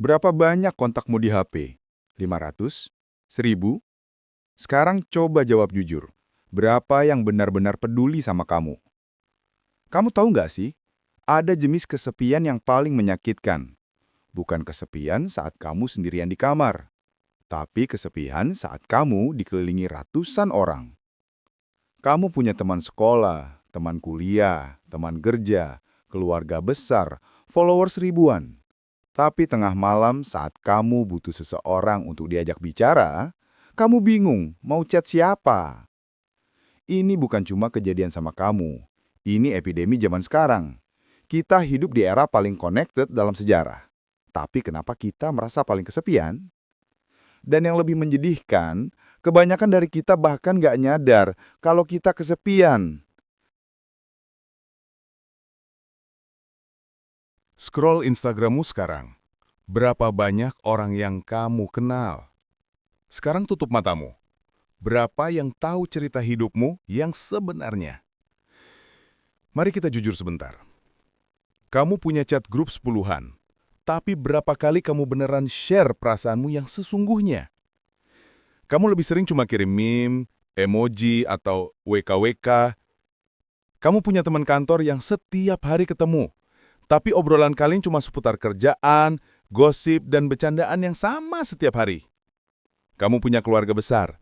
Berapa banyak kontakmu di HP? 500? 1000? Sekarang coba jawab jujur. Berapa yang benar-benar peduli sama kamu? Kamu tahu nggak sih, ada jenis kesepian yang paling menyakitkan. Bukan kesepian saat kamu sendirian di kamar, tapi kesepian saat kamu dikelilingi ratusan orang. Kamu punya teman sekolah, teman kuliah, teman kerja, keluarga besar, followers ribuan. Tapi tengah malam saat kamu butuh seseorang untuk diajak bicara, kamu bingung mau chat siapa. Ini bukan cuma kejadian sama kamu. Ini epidemi zaman sekarang. Kita hidup di era paling connected dalam sejarah. Tapi kenapa kita merasa paling kesepian? Dan yang lebih menjedihkan, kebanyakan dari kita bahkan nggak nyadar kalau kita kesepian. Scroll Instagrammu sekarang. Berapa banyak orang yang kamu kenal? Sekarang tutup matamu. Berapa yang tahu cerita hidupmu yang sebenarnya? Mari kita jujur sebentar. Kamu punya chat grup sepuluhan, tapi berapa kali kamu beneran share perasaanmu yang sesungguhnya? Kamu lebih sering cuma kirim meme, emoji, atau WKWK. Kamu punya teman kantor yang setiap hari ketemu, tapi obrolan kalian cuma seputar kerjaan, gosip, dan bercandaan yang sama setiap hari. Kamu punya keluarga besar,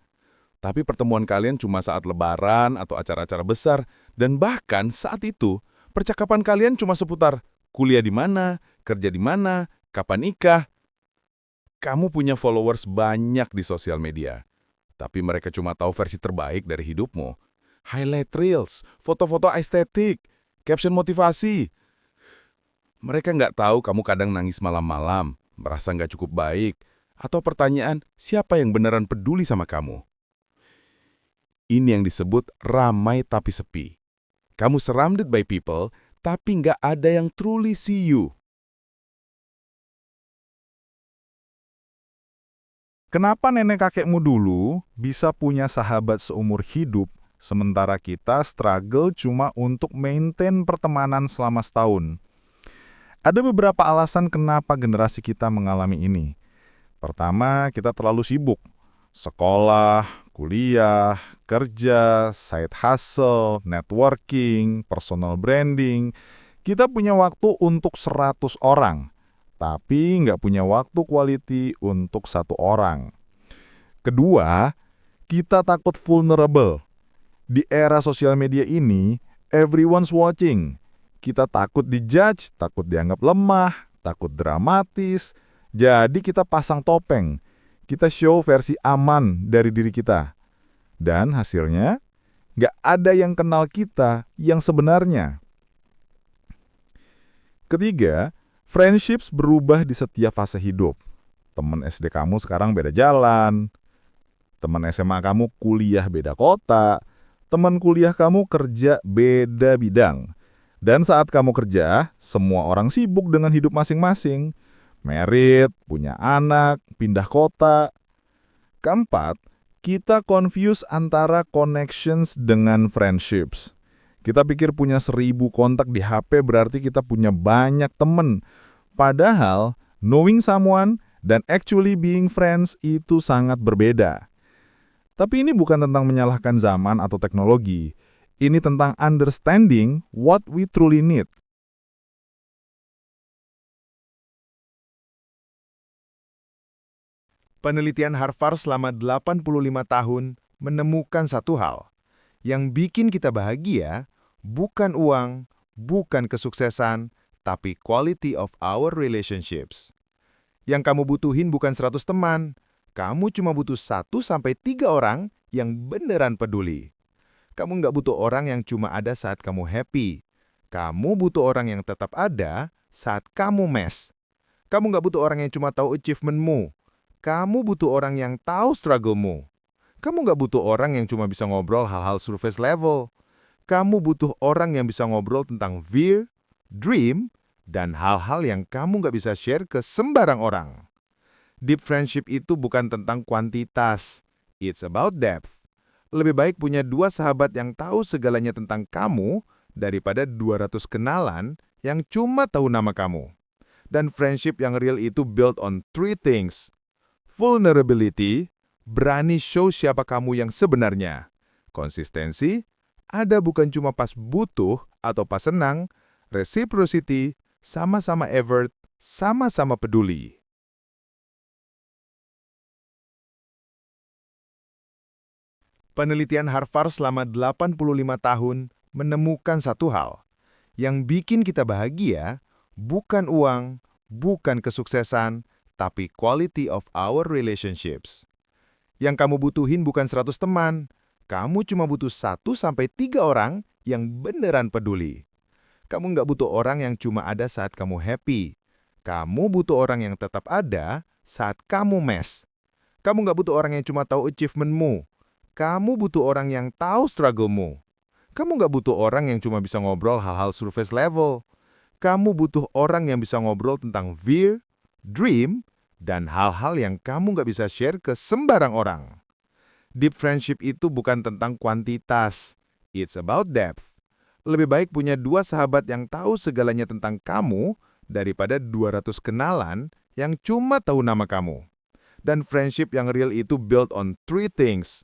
tapi pertemuan kalian cuma saat lebaran atau acara-acara besar, dan bahkan saat itu, percakapan kalian cuma seputar kuliah di mana, kerja di mana, kapan nikah. Kamu punya followers banyak di sosial media, tapi mereka cuma tahu versi terbaik dari hidupmu. Highlight reels, foto-foto estetik, caption motivasi. Mereka nggak tahu kamu kadang nangis malam-malam, merasa nggak cukup baik, atau pertanyaan siapa yang beneran peduli sama kamu. Ini yang disebut ramai tapi sepi. Kamu surrounded by people, tapi nggak ada yang truly see you. Kenapa nenek kakekmu dulu bisa punya sahabat seumur hidup, sementara kita struggle cuma untuk maintain pertemanan selama setahun? Ada beberapa alasan kenapa generasi kita mengalami ini. Pertama, kita terlalu sibuk. Sekolah, kuliah, kerja, side hustle, networking, personal branding. Kita punya waktu untuk 100 orang, tapi nggak punya waktu quality untuk satu orang. Kedua, kita takut vulnerable. Di era sosial media ini, everyone's watching. Kita takut dijudge, takut dianggap lemah, takut dramatis. Jadi kita pasang topeng. Kita show versi aman dari diri kita. Dan hasilnya, nggak ada yang kenal kita yang sebenarnya. Ketiga, friendships berubah di setiap fase hidup. Teman SD kamu sekarang beda jalan. Teman SMA kamu kuliah beda kota. Teman kuliah kamu kerja beda bidang. Dan saat kamu kerja, semua orang sibuk dengan hidup masing-masing. Married, punya anak, pindah kota. Keempat, kita confuse antara connections dengan friendships. Kita pikir punya 1000 kontak di HP berarti kita punya banyak temen. Padahal, knowing someone dan actually being friends itu sangat berbeda. Tapi ini bukan tentang menyalahkan zaman atau teknologi. Ini tentang understanding what we truly need. Penelitian Harvard selama 85 tahun menemukan satu hal. Yang bikin kita bahagia bukan uang, bukan kesuksesan, tapi quality of our relationships. Yang kamu butuhin bukan 100 teman, kamu cuma butuh 1-3 orang yang beneran peduli. Kamu nggak butuh orang yang cuma ada saat kamu happy. Kamu butuh orang yang tetap ada saat kamu mess. Kamu nggak butuh orang yang cuma tahu achievement-mu. Kamu butuh orang yang tahu struggle-mu. Kamu nggak butuh orang yang cuma bisa ngobrol hal-hal surface level. Kamu butuh orang yang bisa ngobrol tentang fear, dream, dan hal-hal yang kamu nggak bisa share ke sembarang orang. Deep friendship itu bukan tentang kuantitas. It's about depth. Lebih baik punya 2 sahabat yang tahu segalanya tentang kamu daripada 200 kenalan yang cuma tahu nama kamu. Dan friendship yang real itu built on 3 things. Vulnerability, berani show siapa kamu yang sebenarnya. Konsistensi, ada bukan cuma pas butuh atau pas senang. Reciprocity, sama-sama effort, sama-sama peduli. Penelitian Harvard selama 85 tahun menemukan satu hal. Yang bikin kita bahagia bukan uang, bukan kesuksesan, tapi quality of our relationships. Yang kamu butuhin bukan 100 teman, kamu cuma butuh 1-3 orang yang beneran peduli. Kamu nggak butuh orang yang cuma ada saat kamu happy. Kamu butuh orang yang tetap ada saat kamu mess. Kamu nggak butuh orang yang cuma tahu achievement-mu. Kamu butuh orang yang tahu struggle-mu. Kamu nggak butuh orang yang cuma bisa ngobrol hal-hal surface level. Kamu butuh orang yang bisa ngobrol tentang fear, dream, dan hal-hal yang kamu nggak bisa share ke sembarang orang. Deep friendship itu bukan tentang kuantitas. It's about depth. Lebih baik punya 2 sahabat yang tahu segalanya tentang kamu daripada 200 kenalan yang cuma tahu nama kamu. Dan friendship yang real itu built on 3 things.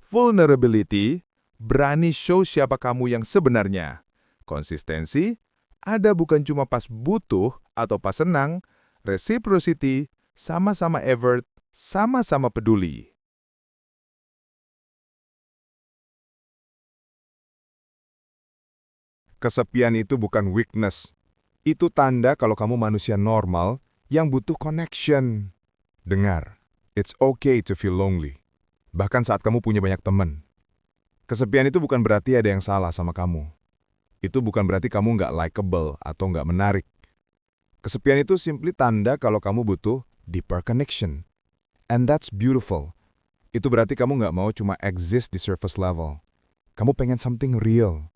Vulnerability, berani show siapa kamu yang sebenarnya. Konsistensi, ada bukan cuma pas butuh atau pas senang. Reciprocity, sama-sama effort, sama-sama peduli. Kesepian itu bukan weakness. Itu tanda kalau kamu manusia normal yang butuh connection. Dengar, it's okay to feel lonely. Bahkan saat kamu punya banyak teman. Kesepian itu bukan berarti ada yang salah sama kamu. Itu bukan berarti kamu nggak likable atau nggak menarik. Kesepian itu simply tanda kalau kamu butuh deeper connection. And that's beautiful. Itu berarti kamu nggak mau cuma exist di surface level. Kamu pengen something real.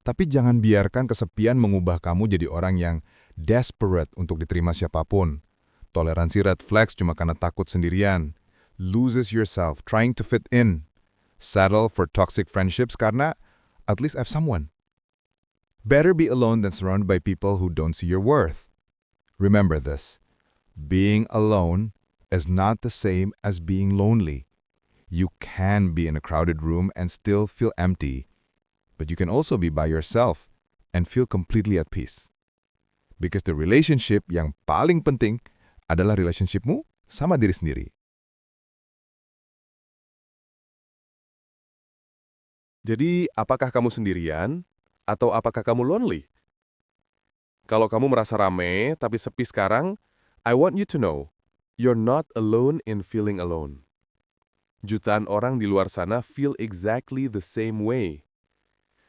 Tapi jangan biarkan kesepian mengubah kamu jadi orang yang desperate untuk diterima siapapun. Toleransi red flags cuma karena takut sendirian. Loses yourself trying to fit in. Settle for toxic friendships karena at least I have someone. Better be alone than surrounded by people who don't see your worth. Remember this. Being alone is not the same as being lonely. You can be in a crowded room and still feel empty. But you can also be by yourself and feel completely at peace. Because the relationship yang paling penting adalah relationshipmu sama diri sendiri. Jadi, apakah kamu sendirian atau apakah kamu lonely? Kalau kamu merasa rame tapi sepi sekarang, I want you to know, you're not alone in feeling alone. Jutaan orang di luar sana feel exactly the same way.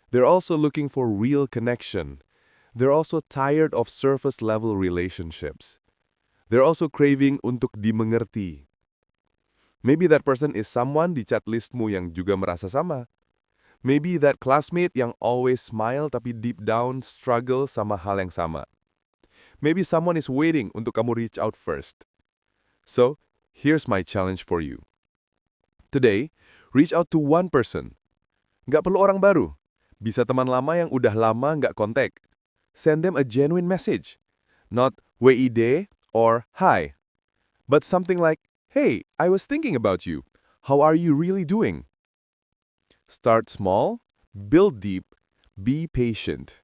They're also looking for real connection. They're also tired of surface-level relationships. They're also craving untuk dimengerti. Maybe that person is someone di chat listmu yang juga merasa sama. Maybe that classmate yang always smile tapi deep down struggle sama hal yang sama. Maybe someone is waiting untuk kamu reach out first. So, here's my challenge for you. Today, reach out to one person. Nggak perlu orang baru. Bisa teman lama yang udah lama nggak kontak. Send them a genuine message. Not WID or hi. But something like, hey, I was thinking about you. How are you really doing? Start small, build deep, be patient.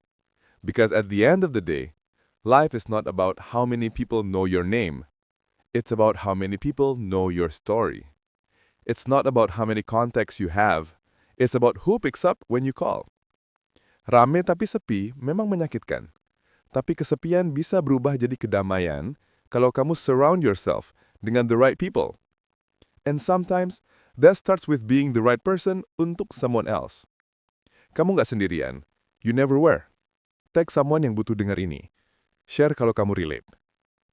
Because at the end of the day, life is not about how many people know your name. It's about how many people know your story. It's not about how many contacts you have. It's about who picks up when you call. Rame tapi sepi memang menyakitkan. Tapi kesepian bisa berubah jadi kedamaian kalau kamu surround yourself dengan the right people. And sometimes, that starts with being the right person untuk someone else. Kamu nggak sendirian. You never were. Tag someone yang butuh dengar ini. Share kalau kamu relate.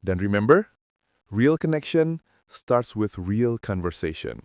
Dan remember, real connection starts with real conversation.